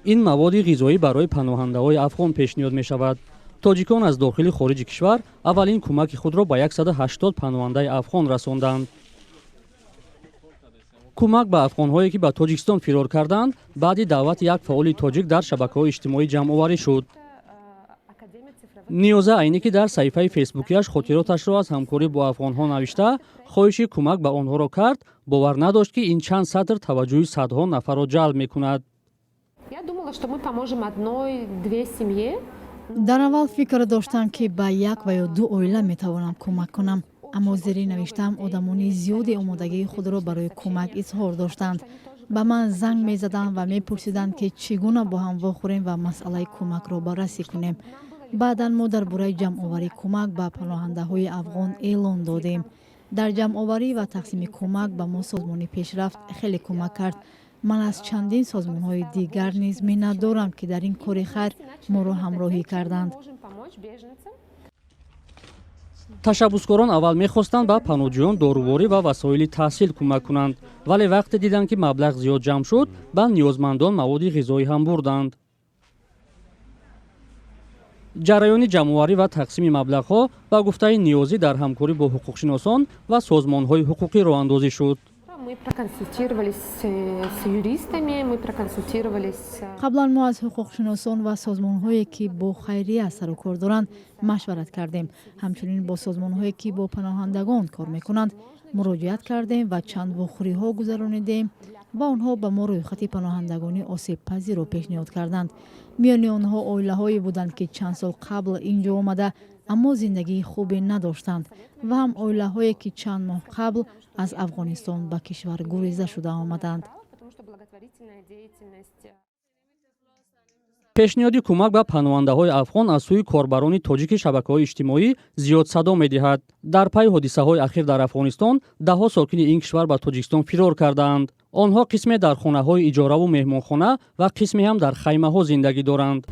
این مواد غذایی برای پناهنده‌های افغان پیشنهاد می‌شود. تاجیکان از داخل خارج کشور اولین کمک خود را به 180 پناهنده افغان رساندند. کمک به افغان‌هایی که به تاجیکستان فرار کردند بعد دعوت یک فعال تاجیک در شبکه‌های اجتماعی جمع‌آوری شد. نیازه عینی که در صفحه فیسبوکیش خاطراتش را از همکاری با افغان‌ها نوشته خواهش کمک به آنها را کرد، باور نداشت که این چند سطر توجه صدها نفر را جلب می‌کند. در اول فکر داشتم که به یک و یا دو اویله میتوانم کمک کنم، اما زیر نوشتم آدمانی زیادی آمادگی خود را برای کمک اظهار داشتند. به من زنگ میزدند و میپرسیدند که چگونه با هم واخوریم و مسئله کمک را بررسی کنیم. بعدا ما در برای جمع آوری کمک به پناهنده های افغان اعلان دادیم. در جمع آوری و تقسیم کمک به ما سازمان پیشرفت خیلی کمک کرد. من از چندین سازمان های دیگر نیز منت دارم که در این کار خیر ما را همراهی کردند. تشبثکاران اول می‌خواستند به پناهجویان داروباری و وسایل تحصیل کمک کنند، ولی وقتی دیدند که مبلغ زیاد جمع شد به نیازمندان مواد غذایی هم بردند. جریان جمع‌آوری و تقسیم مبلغ‌ها با گفته نیازی در همکاری با حقوقشناسان و سازمان‌های حقوقی راه اندازی شد. قبلا ما از حقوقشناسان و سازمان‌هایی که با خیریه سر و کار دارند مشورت کردیم. همچنین با سازمان‌هایی که با پناهندگان کار می‌کنند مراجعت کردیم و چند واخوری‌ها گذرانیدیم و آنها به ما روی خط پناهندگانی آسیب پذیر را پیشنهاد کردند. میان آنها اویله‌هایی بودند که چند سال قبل اینجا آمده اما زندگی خوبی نداشتند و هم اویله‌هایی که چند ماه قبل از افغانستان به کشور گریزه شده آمدند. پیشنهاد کمک به پناهنده‌های افغان از سوی کاربران تاجیک شبکه‌های اجتماعی زیاد صدا می‌دهد. در پی حادثه‌های اخیر در افغانستان ده‌ها ساکن این کشور به تاجیکستان فرار کردند. آنها قسمی در خانه‌های اجاره و مهمانخانه و قسمی هم در خیمه‌ها زندگی دارند.